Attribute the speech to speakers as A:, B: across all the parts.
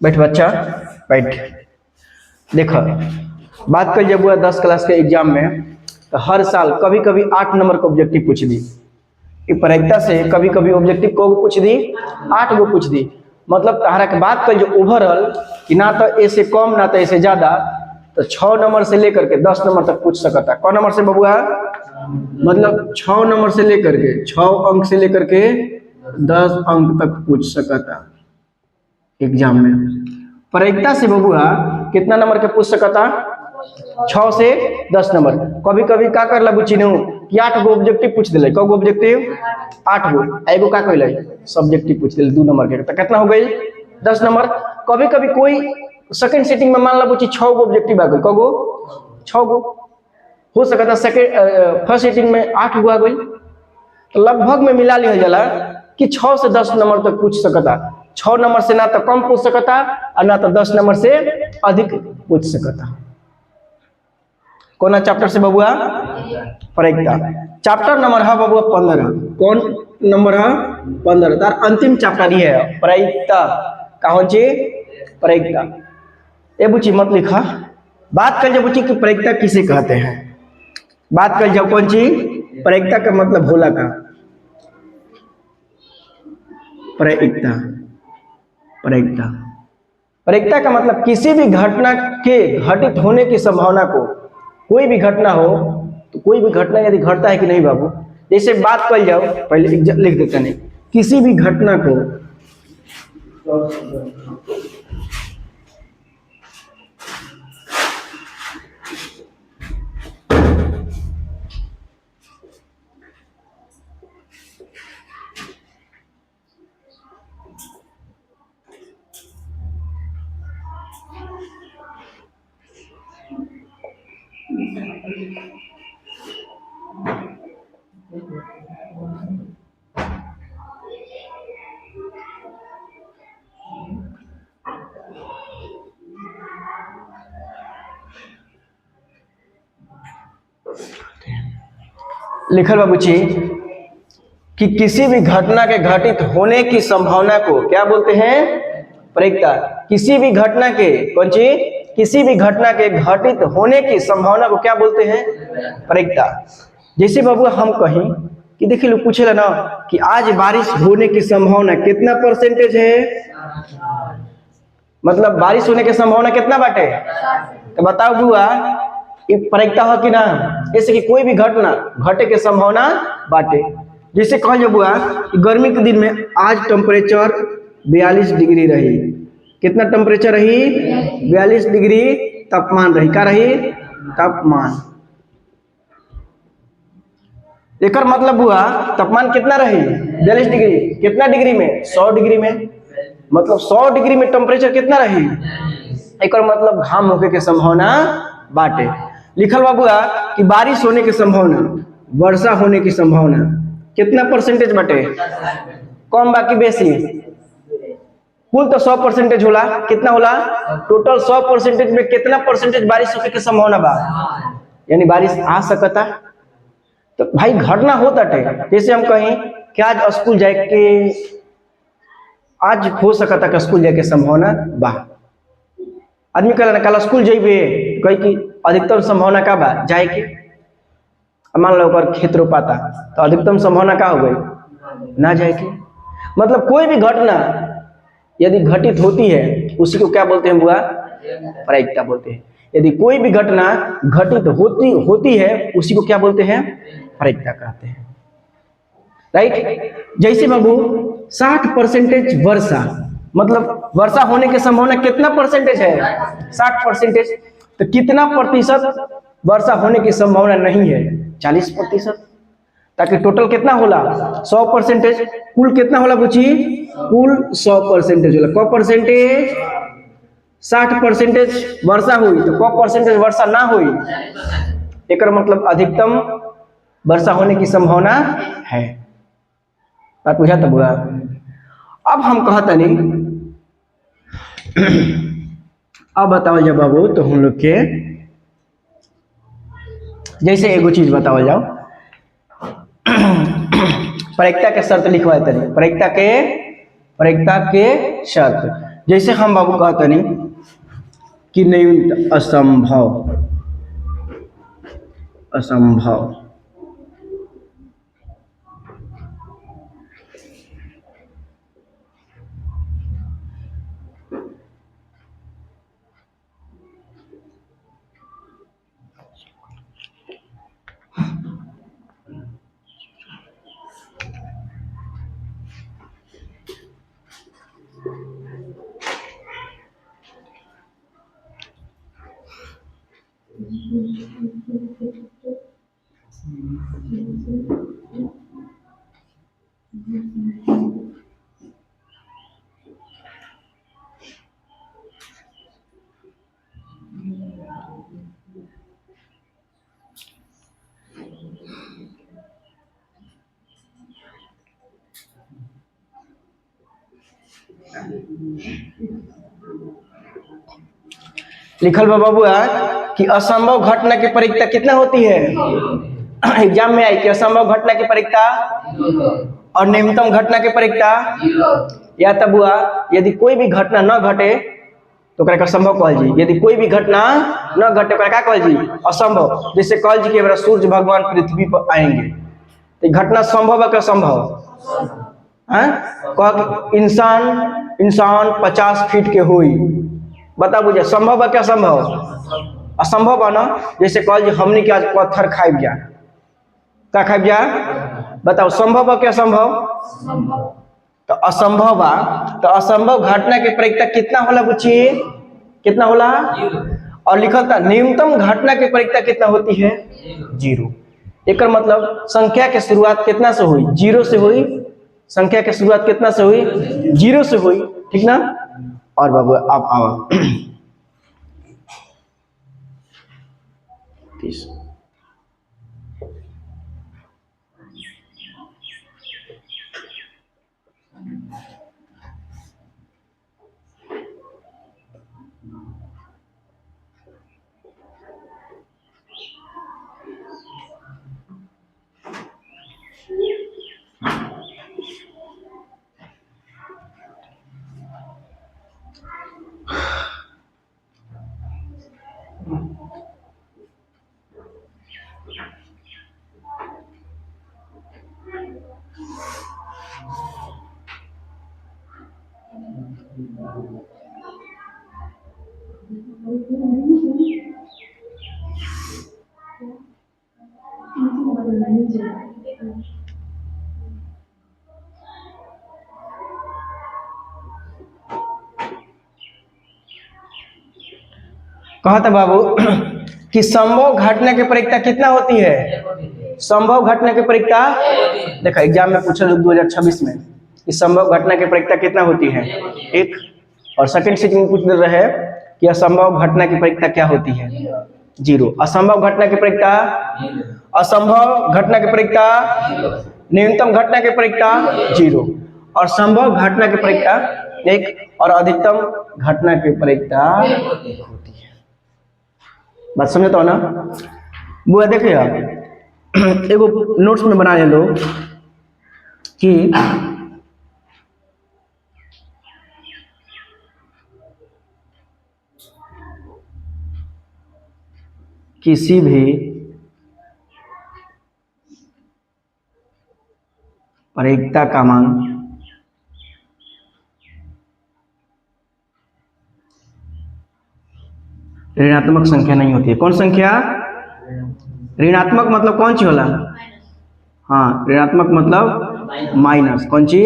A: बैठ बच्चा बैठ। देखो बात कर जब हुआ 10 क्लास के एग्जाम में तो हर साल कभी कभी 8 नंबर का ऑब्जेक्टिव पूछ दी। प्रायिकता से कभी कभी ऑब्जेक्टिव को पूछ दी 8 गो पूछ दी। मतलब तहरा के बात कर जो ओवरऑल कि ना तो ए से कम ना तो ए से ज्यादा, तो 6 नंबर से लेकर के 10 नंबर तक पूछ सकता। कौन नंबर से बबुआ? मतलब 6 नंबर से लेकर के 6 अंक से लेकर के 10 अंक तक पूछ सकता एग्जाम में। प्रायिकता से बबुआ कितना नंबर के पूछ सकता? 6 से 10 नंबर। कभी कभी का कर ला बुचिनो कि 8 गो ऑब्जेक्टिव पूछ दिले। कौ गो ऑब्जेक्टिव? 8 गो। एगो का कहले सब्जेक्टिव पूछ दिले 2 नंबर के, तो कितना हो गई? 10 नंबर। कभी कभी कोई सेकंड सीटिंग में मान ला बुची 6 गो ऑब्जेक्टिव आ गई। कौ गो? 6 गो हो सकता। सेकंड फर्स्ट सीटिंग में 8 गो आ गई, तो लगभग में मिला लिया जाला कि 6 से 10 नंबर तक पूछ सकता। 6 नंबर से ना तो कम पूछ सकता और ना तो 10 नंबर से अधिक पूछ सकता। कौन चैप्टर से बबुआ? प्रायिकता। चैप्टर नंबर है बबुआ 15। कौन नंबर है? 15। तार अंतिम चैप्टर ही है प्रायिकता। कौन ची? प्रायिकता। ए बुची मत लिखा। बात कर जब बुची कि प्रायिकता किसे कहते हैं। बात कर जब कौन ची प्रायिकता का मतलब होला का? प्रायिकता। प्रायिकता प्रायिकता का मतलब किसी भी घटना के घटित होने की संभावना को, कोई भी घटना हो तो कोई भी घटना यदि घटता है कि नहीं बाबू, जैसे बात कर जाओ पहले लिख देते नहीं, किसी भी घटना को लिखल बाबूजी कि किसी भी घटना के घटित होने की संभावना को क्या बोलते हैं? प्रायिकता। किसी भी घटना के कौन सी? किसी भी घटना के घटित होने की संभावना को क्या बोलते हैं? प्रायिकता। जैसे बाबू हम कहीं कि देखिए लोग पूछेला ना कि आज बारिश होने की संभावना कितना परसेंटेज है, मतलब बारिश होने की संभावना कितना बाटे, तो बताओ बुआ प्रायिकता हो कि ना? जैसे कि कोई भी घटना घटे के संभावना बाटे। जैसे कह जो बुआ गर्मी के दिन में आज टेम्परेचर 42 डिग्री रही। कितना टेम्परेचर रही? 42 डिग्री तापमान रही। क्या रही? तापमान। एक मतलब बुआ तापमान कितना रही? 42 डिग्री। कितना डिग्री में? 100 डिग्री में। मतलब 100 डिग्री में टेम्परेचर कितना रही? एक मतलब घाम होने की संभावना बाटे। लिखल बाबुआ कि बारिश होने की संभावना, वर्षा होने की संभावना कितना परसेंटेज बाटे? कम बाकी बेसी? कुल तो 100% होला। कितना होला? टोटल 100% में कितना परसेंटेज बारिश होने की संभावना बा? यानी बारिश आ सकता। तो भाई घटना होता है। जैसे हम कहें कि आज स्कूल जाए के, आज हो सकता कि स्कूल जाए के संभावना बा। आदमी कहला ना कल स्कूल जेबे, कही कि अधिकतम संभावना का बा जाए के। मान लो अगर खेत रोपाता तो अधिकतम संभावना का हो गई? ना जाए के। मतलब कोई भी घटना यदि घटित होती है उसी को क्या बोलते हैं बुआ? प्रायिकता बोलते हैं। यदि कोई भी घटना घटित होती है उसी को क्या बोलते हैं? प्रायिकता कहते हैं। राइट। जैसे बाबू 60% वर्षा, मतलब वर्षा होने की संभावना कितना परसेंटेज है? 60%। तो कितना प्रतिशत वर्षा होने की संभावना नहीं है? 40%। ताकि टोटल कितना होला? 100%। कुल कितना होला बुची? कुल 100% होला। कौ परसेंटेज? 60% वर्षा हुई तो कौ परसेंटेज वर्षा ना हुई? एक मतलब अधिकतम वर्षा होने की संभावना है। बात बुझा था बुआ? अब हम कहता नहीं, अब बताओ जब बाबू तो हम लोग के जैसे एगो चीज बताओ जाओ, प्रायिकता के शर्त लिखवाए तनी। प्रायिकता के शर्त जैसे हम बाबू कहते नहीं कि नहीं, असंभव, असंभव। लिखल बा बाबू कि असंभव घटना की परीक्षा कितना होती है। एग्जाम में आई कि असंभव घटना की परीक्षा और न्यूनतम घटना की परीक्षा, या तब हुआ यदि कोई भी घटना न घटे तो ओकरा के असंभव कहल जी, यदि कोई भी घटना न घटे ओकरा का कहल जी, असंभव। जैसे कहल जी कि एबार सूर्य भगवान पृथ्वी पर आएंगे तो घटना संभव है कि असंभव है। कह इंसान 50 फीट के हुई, बता बुझे संभव है क्या, असंभव, असंभव है ना। जैसे कहल जी हमने के आज पत्थर खाई जा, क्या खाई जा, बताओ संभव है क्या, असंभव, तो असंभव बा। तो असंभव घटना के परीक्षा कितना होला बुची, कितना होला। और लिखल था न्यूनतम घटना की परीक्षा कितना होती है, 0। एक मतलब संख्या के शुरुआत कितना से हुई, 0 से हुई। संख्या की शुरुआत कितना से हुई, 0 से हुई, ठीक ना। और बाबू आप आओ 30। कहा था बाबू कि संभव घटना की परीक्षा कितना होती है, संभव घटना की परीक्षा। देखा एग्जाम में पूछा 2026 में कि संभव घटना की परीक्षा कितना होती है, 1। और सेकंड सीट में पूछ रहे हैं कि असंभव घटना की परीक्षा क्या होती है, 0। असंभव घटना की परीक्षा, असंभव घटना की परीक्षा, न्यूनतम घटना की परीक्षा 0, और संभव घटना की परीक्षा 1, और अधिकतम घटना की परीक्षा होती है। बात समझे तो ना बुआ। देखिए एगो नोट्स में बना ले लो कि किसी भी परीक्षा का मान ऋणात्मक संख्या नहीं होती है। कौन संख्या, ऋणात्मक मतलब कौन सी होला, हाँ ऋणात्मक मतलब माइनस, कौन सी,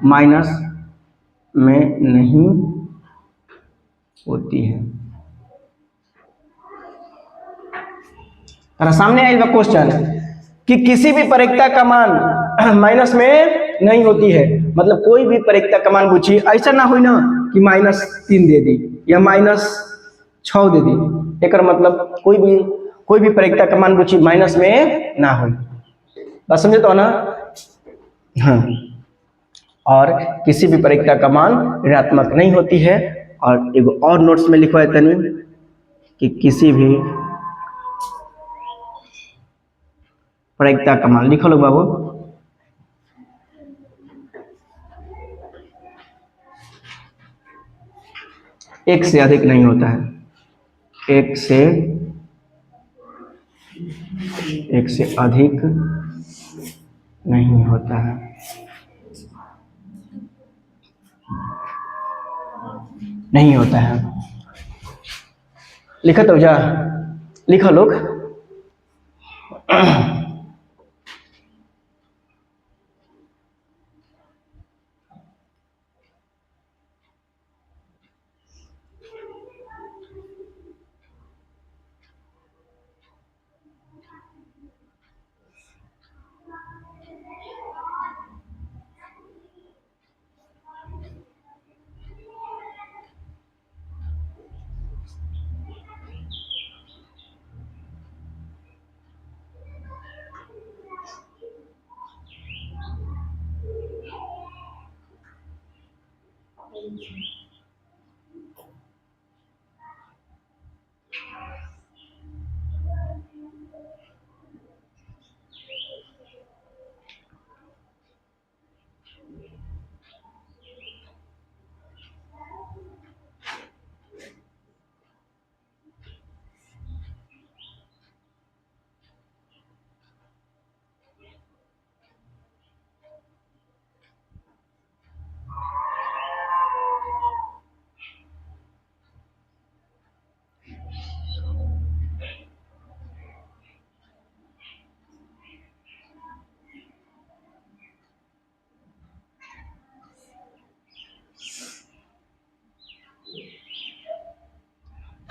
A: माइनस में नहीं होती है। तेरा सामने आएगा क्वेश्चन कि किसी भी परीक्षा का मान माइनस में नहीं होती है, मतलब कोई भी परीक्षा का मान पूछी ऐसा ना हुई ना कि -3 दे दी या -6 दे दी। एक मतलब कोई भी परीक्षा का मान पूछी माइनस में ना हुई। बात समझे तो ना, हाँ। और किसी भी परीक्षा का मान ऋणात्मक नहीं होती है। और एक और नोट्स में लिखवा है तनी कि किसी भी परीक्षा का मान, लिखो लो बाबू, एक से अधिक नहीं होता है, एक से अधिक नहीं होता है। नहीं होता है, लिखा तो जा, लिखो लोग।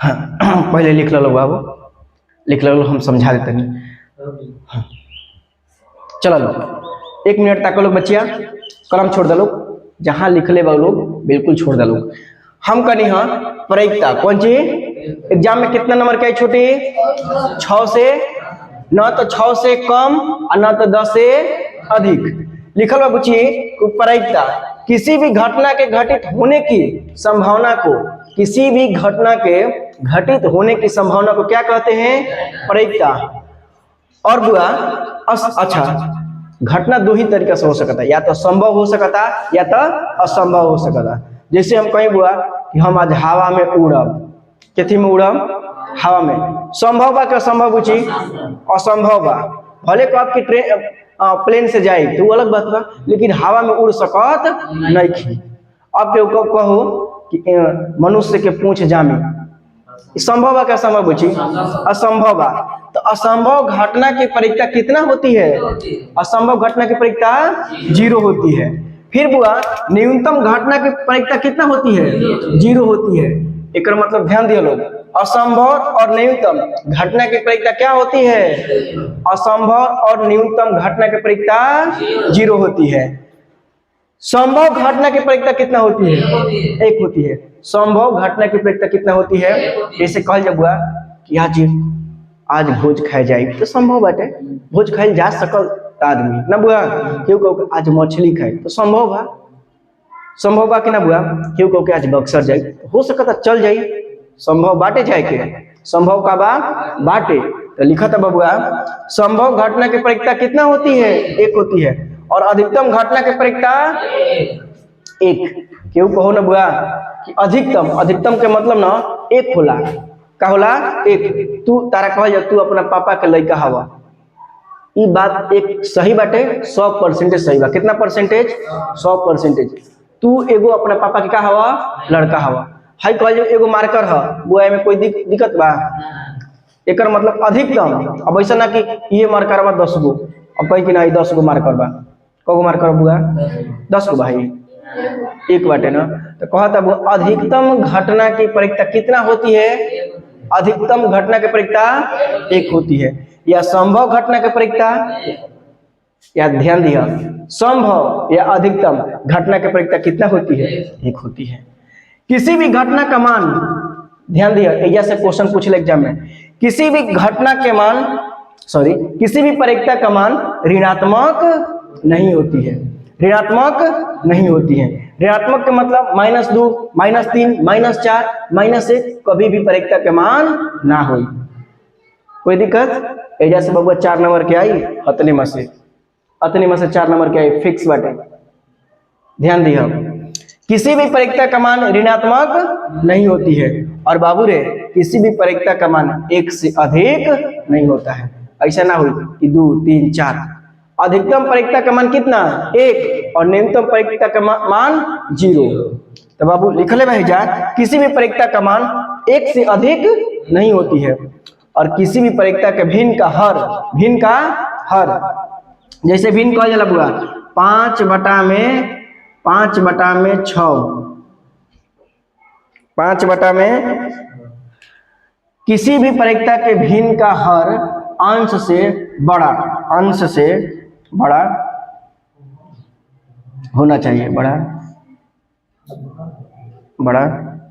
A: हाँ, पहले लिख लो बाबू, लिख लो, हम समझा देते नहीं। हाँ, चलो लो, 1 मिनट तक लोग बच्चिया कलम छोड़ दो लोग, जहाँ लिख ले लोग बिल्कुल छोड़ दो लोग। हम कनी हाँ परीक्षा कौन सी एग्जाम में कितना नंबर क्या है छोटी, 6 से, न तो 6 से कम और न तो 10 से अधिक। लिखल बा पूछी परीक्षा किसी भी घटना के घटित होने की संभावना को, किसी भी घटना के घटित होने की संभावना को क्या कहते हैं, परीक्षा। और बुआ अच्छा, घटना 2 ही तरीके से हो सकता है, या तो संभव हो सकता या तो असंभव हो सकता। जैसे हम कहीं बुआ कि हम आज हवा में उड़ब, किथी में उड़ब, हवा में। संभव बा क्या असंभव पूछी, असंभव बा। भले को आपकी ट्रेन प्लेन से जाए तो वो अलग बात बा, लेकिन हवा में उड़ सकत नहीं थी। अब केहू कहो कि मनुष्य के पूंछ जामे, संभव है क्या असंभव पूछी, असंभव बा। तो असंभव घटना की परीक्षा कितना होती है, असंभव घटना की परीक्षा 0 होती है। फिर बुआ न्यूनतम घटना की परीक्षा कितना होती है, 0 होती है। एक मतलब ध्यान दिया लोग, असंभव और न्यूनतम घटना की परीक्षा क्या होती है, असंभव और न्यूनतम घटना की परीक्षा 0 होती है। संभव घटना की परीक्षा कितना होती है, 1 होती है। संभव घटना की परीक्षा कितना होती है, जैसे कहल जब बुआ कि आज भोज खाए जाए तो संभव बाटे, भोज खाए जा सकल आदमी ना बुआ। क्यों कहो आज मछली खाए तो संभव बा, संभव बा कि ना बुआ। क्यों कहो के आज बक्सर जाए हो सकता चल जाई, संभव बाटे जाए के, संभव का बा बाटे। तो लिखा था बबुआ संभव घटना की परीक्षा कितना होती है, 1 होती है। और अधिकतम घटना की परीक्षा 1। क्यों कहो ना बुआ कि अधिकतम, अधिकतम के मतलब ना 1 होला, का होला 1। तू तारा कह तू अपना पापा के लड़का हवा, ये बात एक सही बाटे, 100% सही बा। कितना परसेंटेज, 100%। तू एगो अपना पापा के का हवा, लड़का हवा। हाई कह एगो मार्कर है बुआ में कोई दिक्कत बा, एक मतलब अधिकतम। अब ऐसा ना कि ये मार्कर बा 10 गो, अब कहीं कि ना 10 गो मार्कर बा, कगो मार्कर बुआ 10 गो भाई, 1 बाटे ना। तो कहता वो अधिकतम घटना की परीक्षा कितना होती है, अधिकतम घटना की परीक्षा 1 होती है। या संभव घटना की परीक्षा, या ध्यान दिया संभव या अधिकतम घटना की परीक्षा कितना होती है, 1 होती है। किसी भी घटना का मान, ध्यान दिया ऐसा से क्वेश्चन पूछ ले एग्जाम में, किसी भी घटना के मान किसी भी परीक्षा का मान ऋणात्मक नहीं होती है, ऋणात्मक नहीं होती है। ऋणात्मक के मतलब -2, -3, -4, -1 कभी भी परीक्षा के मान ना हो। कोई दिक्कत ऐसा से बबुआ 4 नंबर के आई, अतने में से 4 नंबर के आई, फिक्स बाटे। ध्यान दिया किसी भी परिक्ता का मान ऋणात्मक नहीं होती है। और बाबू रे किसी भी परिक्ता का मान 1 से अधिक नहीं होता है। ऐसा ना हो कि 2 3 4। अधिकतम परिक्ता का मान कितना 1 और न्यूनतम परिक्ता का मान 0। तो बाबू लिखले भाई जा किसी भी परिक्ता का मान 1 से अधिक नहीं होती है और किसी भी परिक्ता के भिन्न का हर जैसे भिन्न कहा जाला बुआ 5 बटा में 6 5 बटा में किसी भी परिक्ता के भिन्न का हर अंश से बड़ा होना चाहिए, बड़ा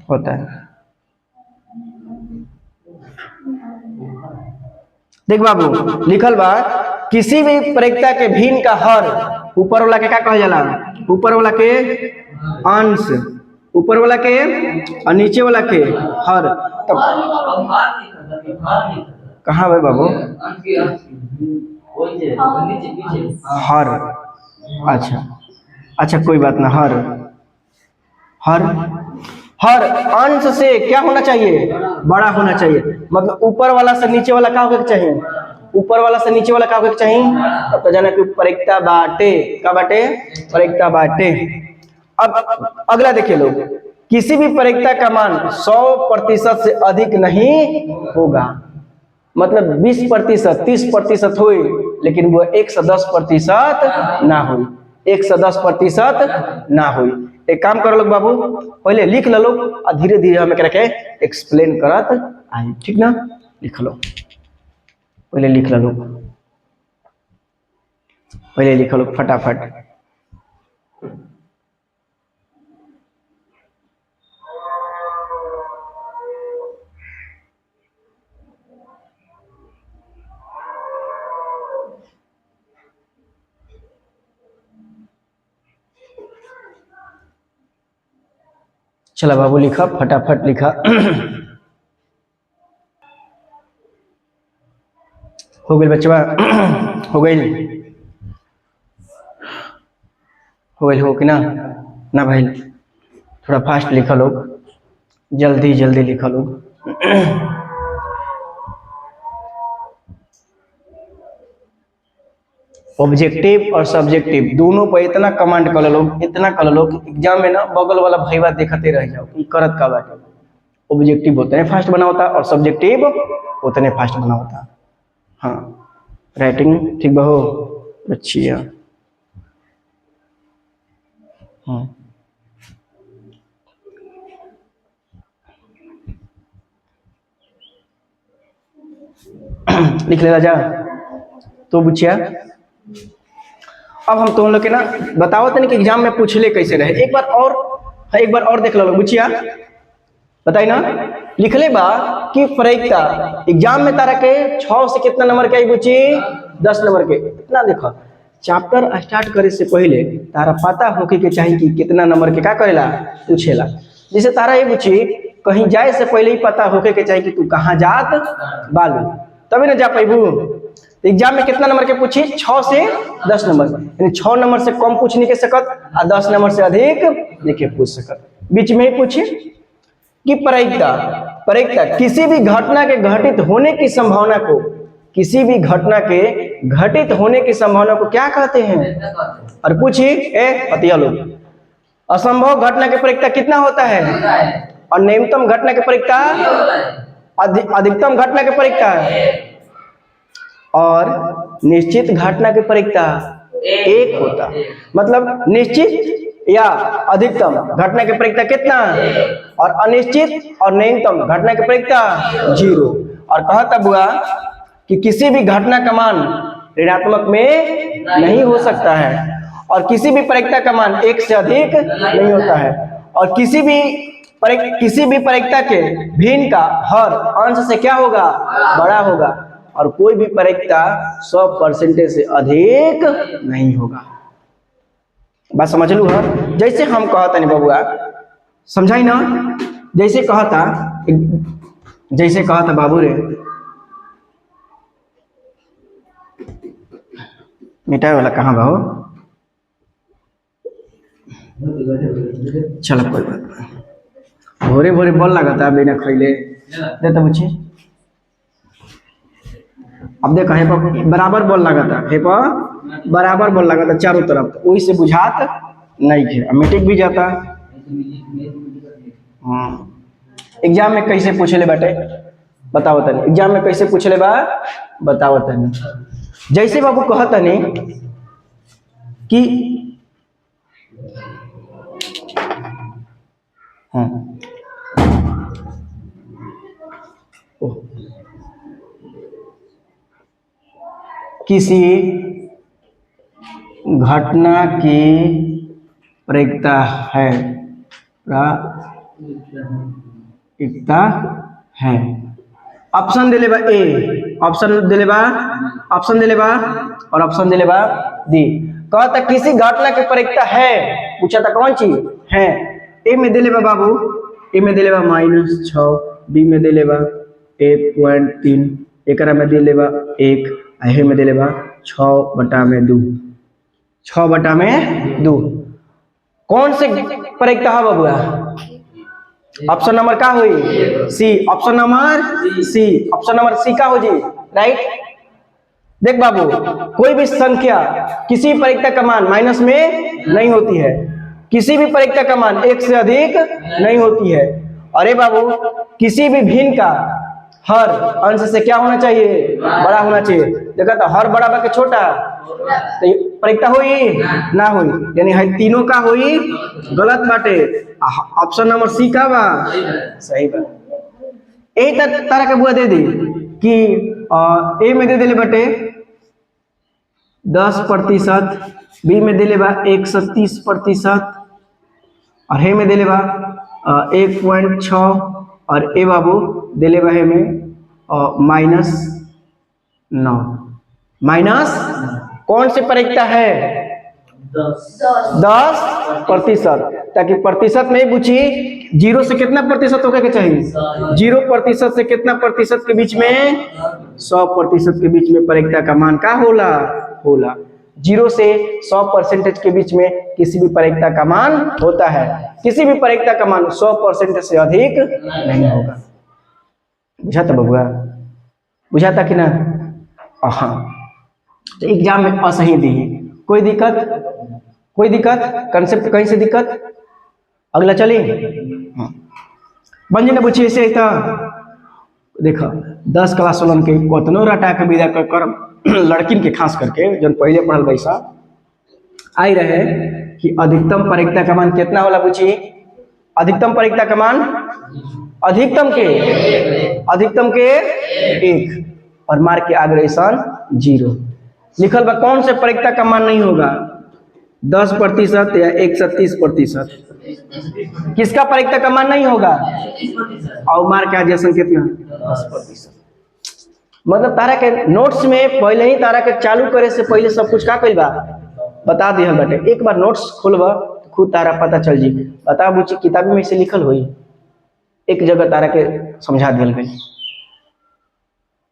A: होता है। देख बाबू लिखल बा किसी भी परिक्ता के भिन्न का हर ऊपर वाला के क्या कहल जाला, ऊपर वाला के अंश, ऊपर वाला के और नीचे वाला के हर। तब कहाँ भाई बाबू हर, अच्छा कोई बात ना, हर अंश से क्या होना चाहिए, बड़ा होना चाहिए। मतलब ऊपर वाला से नीचे वाला क्या होगा चाहिए, ऊपर वाला से नीचे वाला क्या होगा चाहिए। तब तो जाना कि परिक्ता बाटे का बाटे परिक्ता बाटे। अब अगला देखिए लोग, किसी भी परिक्ता का मान 100% से अधिक नहीं होगा। मतलब 20% 30% हो लेकिन वो 110% ना हो, 110% ना हो। एक काम करो लोग बाबू पहले लिख लो लोग और धीरे धीरे हमें करके एक्सप्लेन करत आई, ठीक ना। लिख लो पहले, लिख लो लोग पहले, लिख लो फटाफट। चला बाबू लिखा, फटाफट लिखा। हो गई बच्चा, हो गई हो कि ना भाई, थोड़ा फास्ट लिखा लोग, जल्दी लिखा लोग। ऑब्जेक्टिव और सब्जेक्टिव दोनों पर इतना कमांड कर लो, इतना कर लो कि एग्जाम में ना बगल वाला भईवा देखते रह जाओ कि करत का बाटे। ऑब्जेक्टिव उतने फास्ट बना होता और सब्जेक्टिव उतने फास्ट बना होता। हाँ राइटिंग ठीक बहो, अच्छी है। हाँ लिख ले राजा तो बुझिया। अब हम तुम लोग के ना बताओ तनी कि एग्जाम में पूछले कैसे रहे। एक बार और देख लो बुझिया, बताई ना। लिखले बा कि परिक्ता एग्जाम में तारा के 6 से कितना नंबर के आई बुची, 10 नंबर के। इतना देखो चैप्टर स्टार्ट करे से पहले तारा पता होके के चाहिए कि कितना नंबर के का करेला पूछेला। जैसे तारा ये बुची कहीं जाए से पहले ही पता होके के चाहिए कि तू कहाँ जात बालू, तभी ना जा पाइबू। एग्जाम में कितना नंबर के पूछी, 6 से 10 नंबर, यानी 6 नंबर से कम पूछ नहीं के सकत और 10 नंबर से अधिक नहीं पूछ सकत। बीच में ही पूछे कि परिक्ता किसी भी घटना के घटित होने की संभावना को, किसी भी घटना के घटित होने की संभावना को क्या कहते हैं। और पूछी पतिया लोग असंभव घटना के परिक्ता कितना होता है और न्यूनतम घटना के परिक्ता, अधिकतम घटना के परिक्ता और निश्चित घटना के परिक्ता 1 होता। मतलब निश्चित या अधिकतम घटना के परिक्ता कितना और अनिश्चित और न्यूनतम घटना के परिक्ता 0। और कहता बुआ कि किसी भी घटना का मान ऋणात्मक में नहीं हो सकता है और किसी भी परिक्ता का मान 1 से अधिक नहीं होता है और किसी भी परिक्ता के भिन्न का हर अंश से क्या होगा, बड़ा होगा और कोई भी परिक्ता 100% से अधिक नहीं होगा। बात समझ लू है। जैसे हम कहता नहीं बबुआ, समझाई ना। जैसे कहता बाबू रे, मिटाए वाला कहाँ बाबू, चलो कोई बात नहीं। भोरे भोरे बोल लगा था बिना खैले दे तो पूछे। अब देखो हे पर बराबर बोल लगा था, हे पर बराबर बोल लगा था चारों तरफ, तो वही से बुझात नहीं थे, मिटिक भी जाता। एग्जाम में कैसे पूछे ले बेटे बताओ तनी, एग्जाम में कैसे पूछ ले बा बताओ तनी। जैसे बाबू कहता नहीं कि किसी घटना की प्रायिकता है, प्रायिकता है। ऑप्शन दे ले बा ए, ऑप्शन दे ले बा, ऑप्शन दे ले बा और ऑप्शन दे ले बा डी। कहता किसी घटना की प्रायिकता है, पूछा था कौन चीज है। ए में दे ले बा बाबू, ए में दे ले बा -6, बी में दे ले बा 1.3, एकरा में दे ले बा 1, अहे में दे ले बा 6/2, 6/2। कौन से प्रायिकता है बाबूआ? ऑप्शन नंबर का हुई C, option number C, option number C का हो जी, राइट। देख बाबू कोई भी संख्या किसी प्रायिकता का मान माइनस में नहीं होती है, किसी भी प्रायिकता का मान 1 से अधिक नहीं होती है। अरे बाबू किसी भी भिन्न का हर अंश से क्या होना चाहिए? बड़ा होना चाहिए। देखा तो हर बड़ा बाकी छोटा, तो प्रायिकता हुई ना हुई, यानी है तीनों का हुई गलत बाटे। ऑप्शन नंबर सी का बा सही बा। यही तरह के बुआ दे दी कि ए में दे दिले बटे 10%, बी में दे ले बा 130% और हे में दे ले बा 1.6 और ए बाबू दे ले बा हे में -9। माइनस कौन से प्रायिकता है? 10%, ताकि प्रतिशत में पूछी 0 से कितना प्रतिशत होगा के चाहिए? 0% से कितना प्रतिशत के बीच में? 100% के बीच में प्रायिकता का मान का होला? 0 से 100% के बीच में किसी भी प्रायिकता का मान होता है, किसी भी प्रायिकता का मान 100% से अधिक नहीं होगा। बुझाता बबुआ? बुझाता कि ना? हाँ, तो एग्जाम में असही दी, कोई दिक्कत? कोई दिक्कत? कंसेप्ट कहीं से दिक्कत? अगला चलिए बंजी ने पूछी ऐसे था। देखो 10 क्लास वालन के कतनो रटा के विदा कर लड़किन के खास करके जन पहले पढ़ल वैसा आई रहे कि अधिकतम प्रायिकता का मान कितना होला? पूछी अधिकतम प्रायिकता का मान, अधिकतम के 1 और मार्क के आग्रेशन 0 लिखल बा। कौन से प्रायिकता का मान नहीं होगा? 10% या 130%? किसका प्रायिकता का मान नहीं होगा? और मार्क का आग्रेशन कितना? 10%। मतलब तारा के नोट्स में पहले ही तारा के चालू करे से पहले सब कुछ का कइल बा बता दिहल बाटे। एक बार नोट्स खोलबा तो खुद तारा पता चल जी। बता बुझी किताब में से लिखल होई, एक जगह तारा के समझा दिहल गई।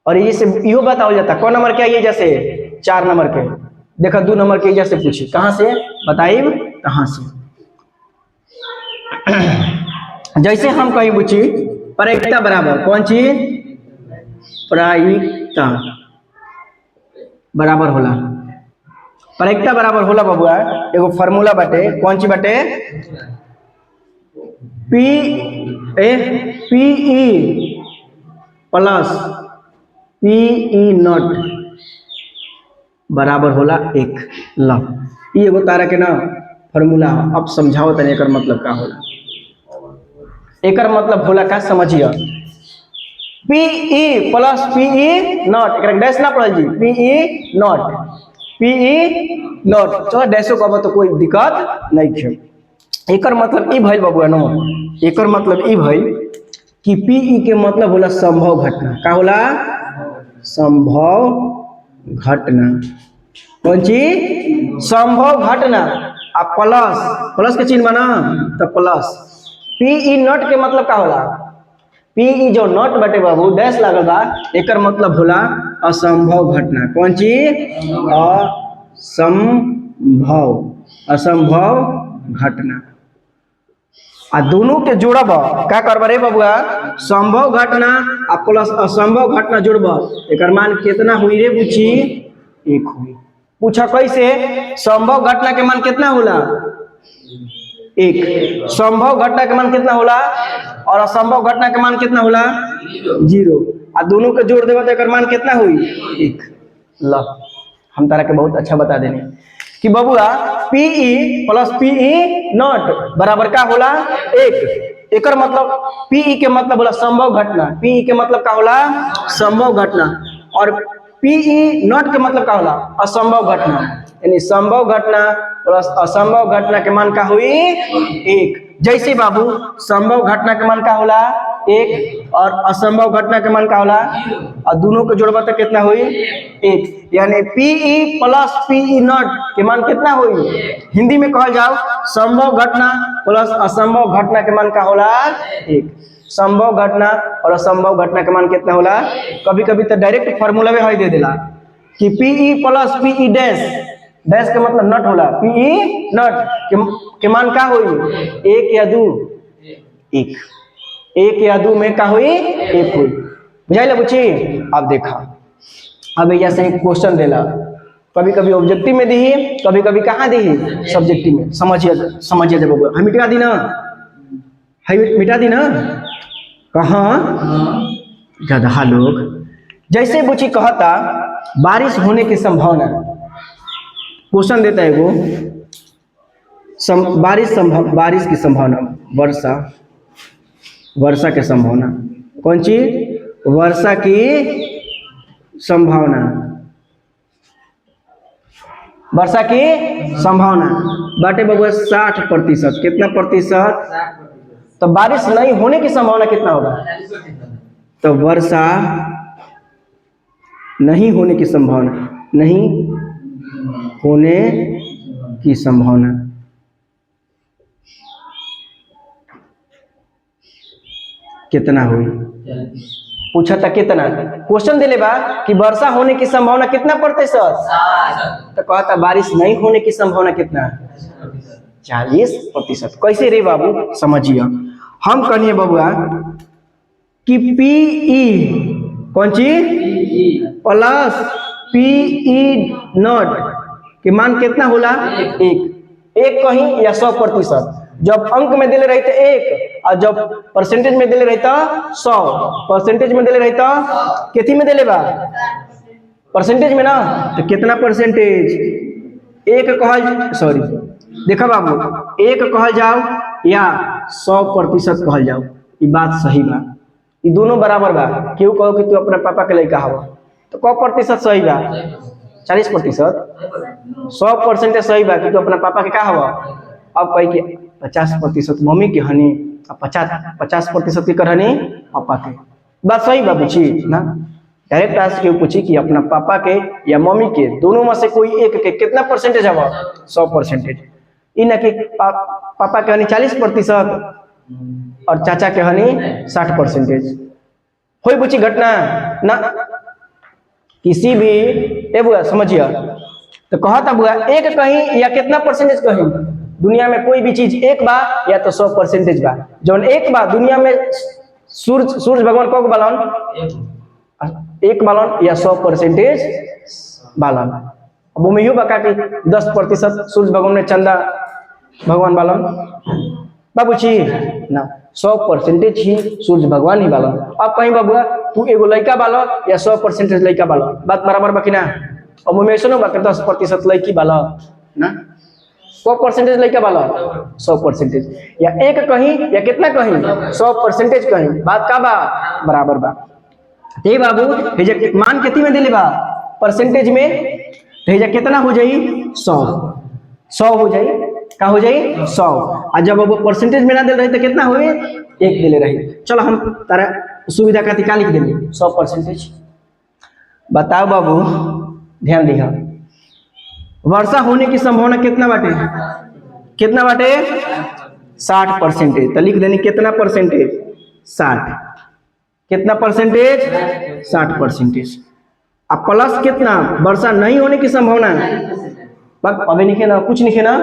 A: और ये से इहो बताओ जाता कौन नंबर के आइए, जैसे 4 नंबर के देखा 2 नंबर के जैसे पूछी कहाँ से बताइए कहाँ से। जैसे हम कहीं पूछी प्रायिकता बराबर कौन चीज? प्रायिकता बराबर होला, प्रायिकता बराबर होला बबुआ एगो फार्मूला बाटे। कौन ची बाटे? PE प्लस PE नॉट बराबर होला 1 ला। ये एगो तारा के ना फार्मूला। अब समझाओ तने एकर मतलब का होला। एकर मतलब होला का समझिए, PE प्लस PE नॉट, एकरा डैश ना पढ़ल जी, PE नॉट चलो डैशो कहब तो कोई दिक्कत नहीं है। एकर मतलब ई भइल बबुआ नो, एकर मतलब ई भइल कि PE के मतलब होला संभव घटना। का होला? संभव घटना। कौन चीज? संभव घटना। आ प्लस के चिन्ह बना तो प्लस PE नॉट के मतलब का होला? PE जो नॉट बटे बाबू डैश लागल बा, एकर मतलब होला असंभव घटना। कौन चीज? असंभव घटना। आ दोनों के जोड़ब क्या करब रे बबुआ, संभव घटना आ प्लस असंभव घटना जोड़ब, एक मान कितना हुई रे बुची, 1 हुई। पूछा कैसे, संभव घटना के मान कितना होला, 1। संभव घटना के मान कितना होला और असंभव घटना के मान कितना होला, 0। आ दोनों के जोड़ देव तो एक मान कितना हुई, 1। ला हम तारा के बहुत अच्छा बता देने कि बबुआ पीई प्लस पीई नॉट बराबर का होला 1। एकर मतलब पीई के मतलब होला संभव घटना, पीई के मतलब का होला संभव घटना, और पीई नॉट के मतलब का होला असंभव घटना। यानी संभव घटना प्लस असंभव घटना के मान का हुई 1। जैसे बाबू संभव घटना के मान का होला 1 और असंभव घटना के मान का होला, और दोनों को जोड़बा तो कितना हुई, 1। यानी पीई प्लस पीई नॉट के मान कितना हुई, हिंदी में कहल जाओ संभव घटना प्लस असंभव घटना के मान का होला 1। संभव घटना और असंभव घटना के मान कितना होला, कभी कभी तो डायरेक्ट फॉर्मूला में दे देला कि PE plus PE dash, dash के मतलब नट होला, पीई नट के मान का हुई 1 या 2, 1 या 2 में का हुई 1 हुई। बुझाइल बुझी। अब देखा, अब यहाँ से एक क्वेश्चन देला, कभी कभी ऑब्जेक्टिव में दी, कभी कभी कहाँ दी, सब्जेक्टिव में। समझिए जब हम मिटा दी ना, मिटा दी ना, कहाँ गधा लोग। जैसे बुची कहता बारिश होने की संभावना, क्वेश्चन देता है वो बारिश की संभावना, वर्षा की संभावना, कौन सी वर्षा की संभावना, वर्षा की संभावना बाटे बबुआ 60%। कितना प्रतिशत, तो बारिश नहीं होने की संभावना कितना होगा, तो वर्षा नहीं होने की संभावना, नहीं होने की संभावना कितना हुई, पूछा था कितना, क्वेश्चन दिले बा कि वर्षा होने की संभावना कितना प्रतिशत, तो कहता बारिश नहीं होने की संभावना कितना, 40%। कैसे रे बाबू, समझिए। हम कहिए बबुआ कि पीई कौन चीज प्लस पीई नॉट के मान कितना होला, 1 कहीं या 100%। जब अंक में दिले रहते 1 और जब परसेंटेज में दिले रहता 100, परसेंटेज में दिले रहता कितनी में दिले बा, परसेंटेज में ना, तो कितना परसेंटेज, 1 कहल, सॉरी देखा बाबू 1 कहल जाओ या 100% कहल जाओ, ये बात सही बा, ये दोनों बराबर बा। क्यों कहो कि तू अपने पापा के लड़का हवा, तो कौ प्रतिशत सही बा, 40%। 100% सही बा कि तू अपना पापा के का हवा। अब कही कि 50% मम्मी के हनी और 50% की करनी पापा के, बात सही बा बुझी ना। डायरेक्ट आज के पूछी कि अपना पापा के या मम्मी के दोनों में से कोई एक के कितना परसेंटेज हवा, 100%। इन कि पापा के हनी 40% और चाचा के हनी 60%। हो बुझी घटना ना, किसी भी ए बुआ समझिए, तो कहता बुआ 1 कहीं या कितना परसेंटेज कहीं, दुनिया में कोई भी चीज 1 बा या तो 100% बा। जौन 1 बा दुनिया में सूर्य भगवान कौ बालन, 1 बालन या 100% बालन। अब वो में बका कि 10% सूर्य भगवान में चंदा भगवान बालन, बाबूजी ना 100% ही सूर्य भगवान ही बालन। अब कहीं बाबुआ तू एगो लड़का बालो या 100% लड़का बालो, बात बराबर बाकी ना। अब में सुनो बा 10% लड़की बालो ना, 100% लड़का बालो 100%, या 1 कहीं या कितना कहीं 100% कहीं, बात का बा बराबर बा। ते बाबू हे मान कितनी में दिले बा, परसेंटेज में, तो कितना हो जाई 100 हो जाई, का हो जाई 100। और जब वो परसेंटेज में ना दिल रही तो कितना हुए, 1 दिले रही। चलो हम तारा सुविधा का क्या लिख देंगे 100%। बताओ बाबू ध्यान दिया, वर्षा होने की संभावना कितना बाटे, कितना बाटे 60%। तो लिख देनी कितना परसेंटेज, 60, कितना परसेंटेज 60%। अब प्लस कितना, वर्षा नहीं होने की संभावना बस अबे लिखे ना, कुछ लिखे ना,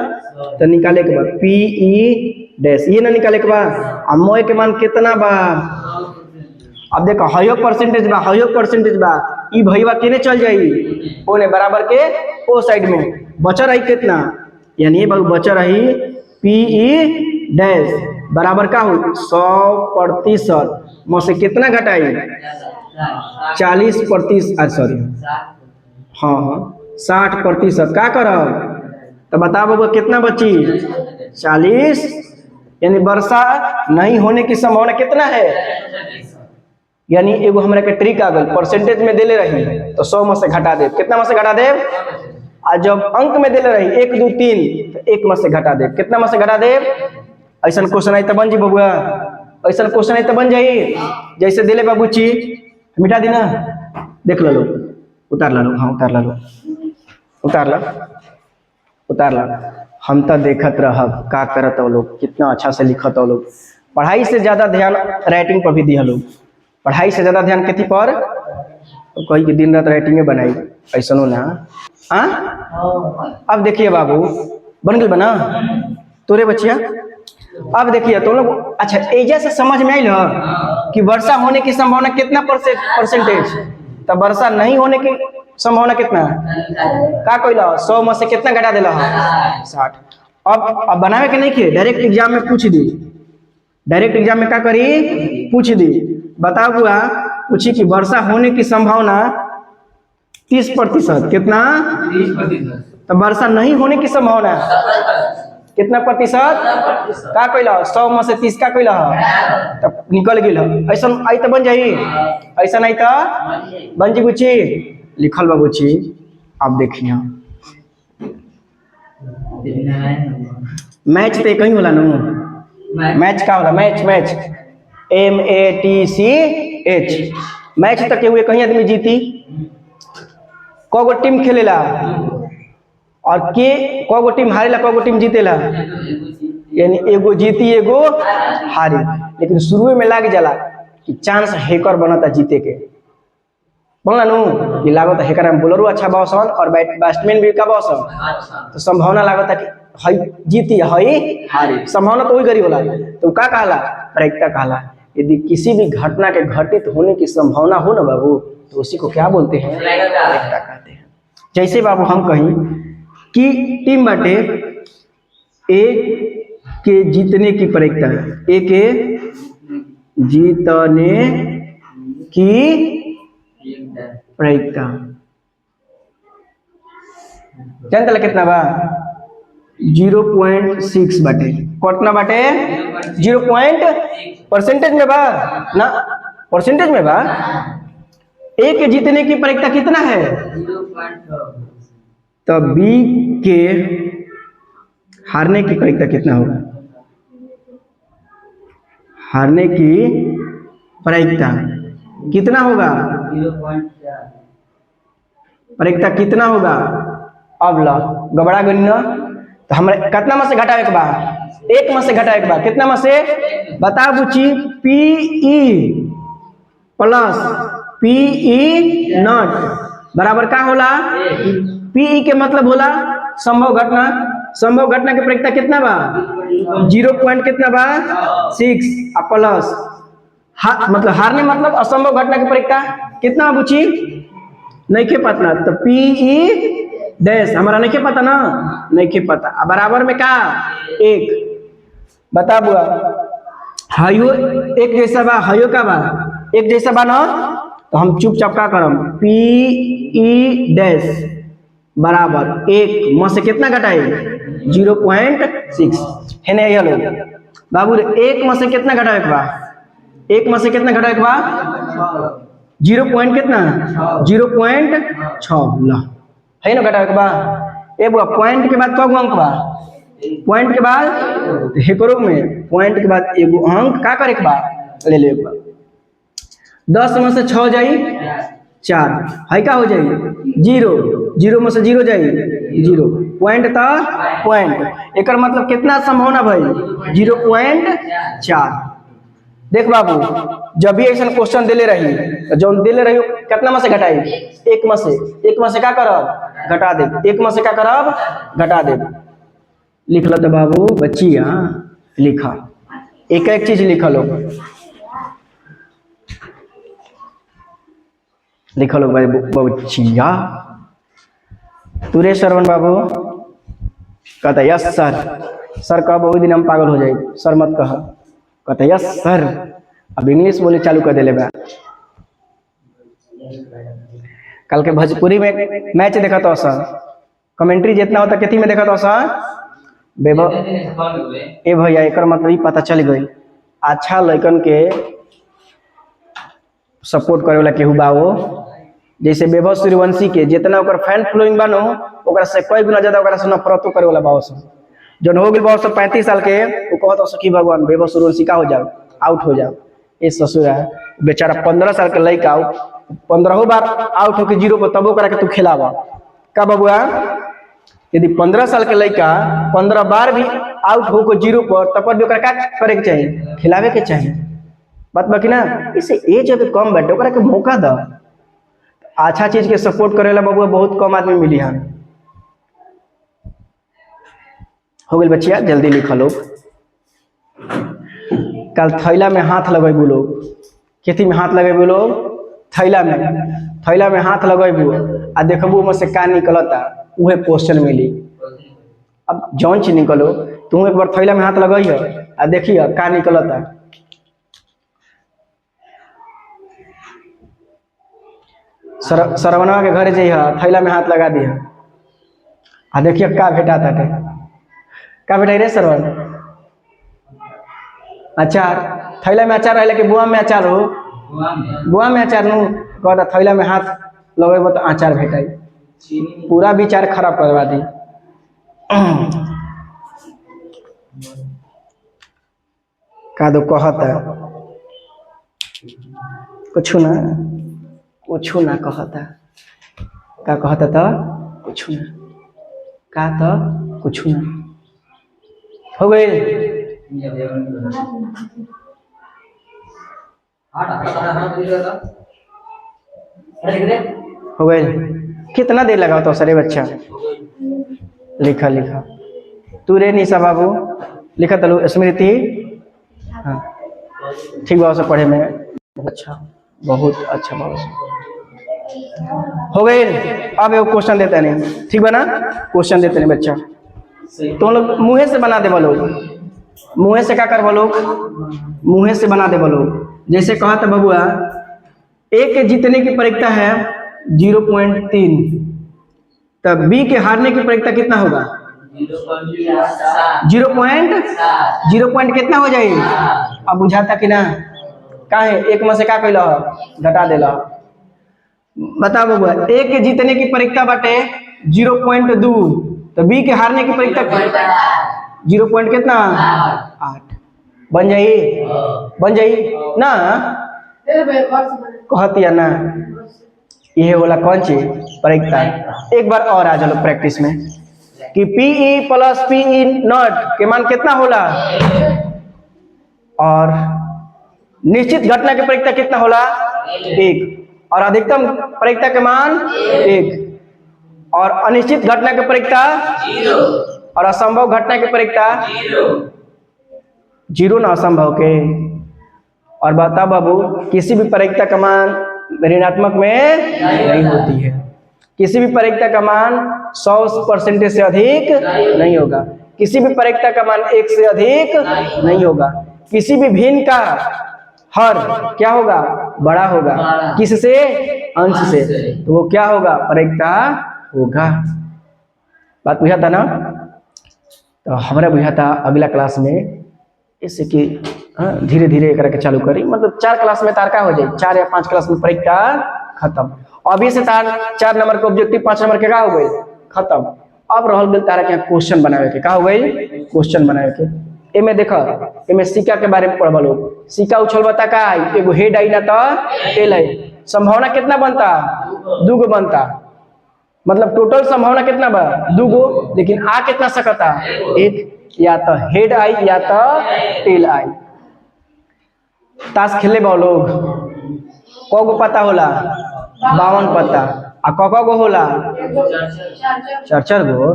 A: तो निकाले के बाद पी ई डैश, ये ना निकाले के बाद मोए के मान कितना बा। अब देखो हयो परसेंटेज बा, हयो परसेंटेज बा, ई भईवा केने चल जाई, ओने बराबर के ओ साइड में बचा रही कितना, यानी ये बचा रही पी ई डैश बराबर का हो 100% में से कितना घटाई 40%, सॉरी हाँ हाँ 60%, का करब तो बता बबुआ कितना बची 40, यानी वर्षा नहीं होने की संभावना कितना है, यानी एगो हमरा के ट्रिक आ गई, परसेंटेज में देले रही तो 100 में से घटा दे, कितना में से घटा दे, और जब अंक में देले रही 1 2 3 तो 1 में से घटा दे, कितना में से घटा दे, ऐसा क्वेश्चन आई तो बन जी बबुआ, ऐसा क्वेश्चन आई तो बन जाई, जैसे दिले बाबूजी मिटा दी ना, देख लो, उतार लो, हाँ उतार लो, उतार लो, उतार लो, हम तो देखत रहब का करत हो लोग, कितना अच्छा से लिखत हो लोग, पढ़ाई से ज्यादा ध्यान राइटिंग पर भी दिया लोग, पढ़ाई से ज्यादा ध्यान किसी पर, तो कही कि दिन रात राइटिंगे बनाई, ऐसा ना हाँ। अब देखिए बाबू बन गई बना तोरे बचिया, अब देखिए तुम लोग अच्छा एजा से समझ में आई कि वर्षा होने की संभावना कितना परसेंटेज, तो वर्षा नहीं होने की संभावना कितना का कोई 100 में से कितना घटा देला 60। अब बनावे के नहीं खे, डायरेक्ट एग्जाम में पूछ दी, डायरेक्ट एग्जाम में क्या करी पूछ दी, बताओ बुआ पूछी कि वर्षा होने की संभावना 30%, कितना 30%, तो वर्षा नहीं होने की संभावना कितना प्रतिशत का कोई 100 में से 30 का कोई तब निकल गई, ऐसा आई तो बन जाई, ऐसा नहीं तो बन जी बुची, लिखल बा बुची। आप देखिए मैच तो कहीं होला नु, मैच का होला, मैच MATCH, मैच तक के हुए कहीं आदमी जीती, कगो टीम खेलेला और के कगो टीम हारेला कगो टीम जीतेला, यानी एगो जीती एगो हारी, लेकिन शुरू में लाग जाला कि चांस हैकर बनता जीते के, बोलना नु कि लागत हैकर में बोलरो अच्छा बॉसन और बैट्समैन भी का बॉसन, तो संभावना लागत कि हई जीती हई हारी, संभावना तो वही गरी होला, तो का कहला प्रायिकता कहला। यदि किसी भी घटना के घटित होने की संभावना हो ना बाबू, तो उसी को क्या बोलते हैं प्रायिकता कहते हैं। जैसे बाबू हम कहीं कि टीम बाटे ए के जीतने की प्रायिकता है, ए के जीतने की प्रायिकता जानते कितना बा 0.6 बाटे, कितना बाटे 0. परसेंटेज में बा ना, परसेंटेज में बा, ए के जीतने की प्रायिकता कितना है, तो बी के हारने की प्रायिकता कितना होगा, हारने की प्रायिकता कितना होगा, प्रायिकता कितना होगा। अब ला गबड़ा गई ना, तो हमारे कितना में से घटावे के बा 1 में से घटावे के बा, कितना में से बता बुची PE प्लस PE नॉट बराबर का होला, PE के मतलब होला संभव घटना, संभव घटना की प्रायिकता कितना बा 0. कितना बा 6 प्लस मतलब हारने मतलब असंभव घटना की प्रायिकता कितना बुची नहीं के पता, तो PE डैश हमारा नहीं के पता ना, नहीं के पता, अब बराबर में का 1 बता बुआ, हायो एक जैसा बा, हायो का बा एक जैसा बा ना, तो हम चुपचाप का करम PE डैश बराबर 1 में से कितना घटाए 0.6 है ना, ये लोग बाबू 1 में से कितना घटाए के बा, 1 में से कितना घटाए के बा 0. कितना 0.6 ला है ना घटावे के बा, ए बुआ पॉइंट के बाद कगो अंक बा, पॉइंट के बाद हेकरो में पॉइंट के बाद एगो अंक का करे के बा ले ले बा, 10 में से 6 जाई 4 है का हो जाई 0, 0 में से 0 जाई 0, पॉइंट था पॉइंट, एकर मतलब कितना संभावना भाई 0.4, देख बाबू, जब भी ऐसा क्वेश्चन दिले रही जो दिले रही कितना में से घटाई, एक में से, एक में से क्या करब घटा दे, एक में से क्या करब घटा दे। लिख लो तो बाबू बच्चिया, लिखा एक एक चीज लिख लो, लिख लो बच्चिया। तुरे श्रवण बाबू कहता यस सर, सर कह बहुत दिन हम पागल हो जाए, सर मत कह, कहता यस सर। अब इंग्लिश बोले चालू कर दिले बा। कल के भोजपुरी में मैच देखा तो सर, कमेंट्री जितना होता कितनी में देखा तो सर बेबा ए भैया, एक मतलब ही पता चल गई अच्छा लड़कन के सपोर्ट करे वाला केहू बा वो, जैसे वैभव सूर्यवंशी के जितना ओकर फैन फॉलोइंग बानो ओकरा से कई गुना ज्यादा ओकरा से नफरतो करे वाला बा सब। जन हो गेल बा 35 साल के, वो कहत सखी भगवान वैभव सूर्यवंशी का हो जाओ, आउट हो जाओ। ये ससुर है बेचारा 15 साल के लड़का 15 बार आउट होके जीरो पर तबो करा के तू खिलावा का बबुआ। यदि 15 साल के लड़का 15 बार भी आउट होकर जीरो पर तब भी ओकरा का करे के चाहिए, खिलावे के चाहिए। बात बाकी ना, इसे एज अभी कम बैठे ओकरा के मौका द। अच्छा चीज के सपोर्ट करेला बबुआ बहुत कम आदमी मिली है। हो गई बच्चिया, जल्दी लिख लो। कल थैला में हाथ लगेबू लोग, खेती में हाथ लगेबू लोग, थैला में हाथ लगेबू आ देखबू में से का निकलता, उहे क्वेश्चन मिली। अब जौन चीज निकलो तुम एक बार थैला में हाथ लगाइए आ देखिए का निकलता। सरवनवा के घरे जइह, थैला में हाथ लगा दिया आ देखिए का भेटा ताटे, का भेटा रे सरवन, अचार। थैला में अचार रहे कि बुआ में अचार हो, बुआ में अचार नु कहता थैला में हाथ लगेबो तो अचार भेटाई। पूरा विचार खराब करवा दी। का दो कहता कुछ ना, कुछ ना कहता, का कहता था कुछ ना, का था कुछ ना। हो गई हो गई। कितना देर लगा तो सरे बच्चा, लिखा लिखा तू रे निशा बाबू लिखा तलू स्मृति। हाँ ठीक बाबू से पढ़े में अच्छा, बहुत अच्छा बाबू हो गई। अब एक क्वेश्चन देते नहीं, ठीक बना, क्वेश्चन देते नहीं बच्चा। तो लोग मुँहे से बना दे बोलो, मुँहे से क्या कर बोलो, मुँहे से बना दे बोलो। जैसे कहा था बबुआ ए के जीतने की प्रायिकता है 0.3, तब बी के हारने की प्रायिकता कितना होगा 0 पॉइंट कितना हो जाएगी। अब बुझाता कि ना, का है एक में से का कैला घटा देला। बता बबुआ ए के जीतने की प्रायिकता बाटे 0.2, तो बी के हारने की प्रायिकता 0 पॉइंट कितना 8 बन जाई, बन जाई ना, कहतिया ना। ये होला कौन चीज प्रायिकता। एक बार और आ चलो प्रैक्टिस में कि पीई प्लस पीई नॉट के मान कितना होला, और निश्चित घटना की प्रायिकता कितना होला 1, और अधिकतम प्रायिकता के मान 1, और अनिश्चित घटना की प्रायिकता 0, और असंभव घटना की प्रायिकता 0 ना असंभव के। और बता बाबू किसी भी प्रायिकता का मान ऋणात्मक में नहीं होती है, किसी भी प्रायिकता का मान 100% से अधिक नहीं होगा, किसी भी प्रायिकता का मान 1 से अधिक नहीं होगा, किसी भी भिन्न का हर क्या होगा बड़ा होगा, किससे अंश से, तो वो क्या होगा प्रायिकता होगा। बात बुझा था ना। तो हमारा बुझा था अगला क्लास में इससे कि धीरे धीरे एक के चालू करी, मतलब 4 क्लास में तार का हो जाए, 4 या 5 क्लास में प्रायिकता खत्म। अभी से तार 4 नंबर के ऑब्जेक्टिव 5 नंबर के का हो गए खत्म। अब रहल गेल तारा के क्वेश्चन बनावे के, का हो गई क्वेश्चन बनावे के। एमे देखा, एमे सिक्का के बारे में पढ़बा लोग, सिक्का उछल बता का एगो हेड आई ना तो टेल है, संभावना कितना बनता 2 गो बनता, मतलब टोटल संभावना कितना बा 2 गो, लेकिन आ कितना सकता 1, या तो हेड आई या तो टेल आई। ताश खेले बा लोग कगो पता होला 52 पता आ गो होला 4 गो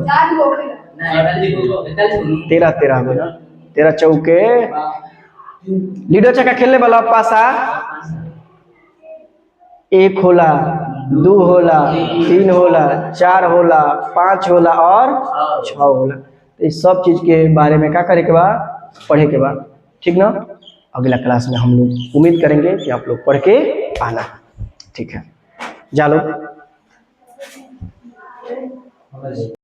A: 13 गो ना 13 चौके लीडो चक्का खेलने वाला पासा 1 होला 2 होला 3 होला 4 होला 5 होला और 6 होला। तो इस सब चीज के बारे में क्या करे के बाद पढ़े के बाद ठीक ना। अगला क्लास में हम लोग उम्मीद करेंगे कि आप लोग पढ़ के आना ठीक है। जा लो।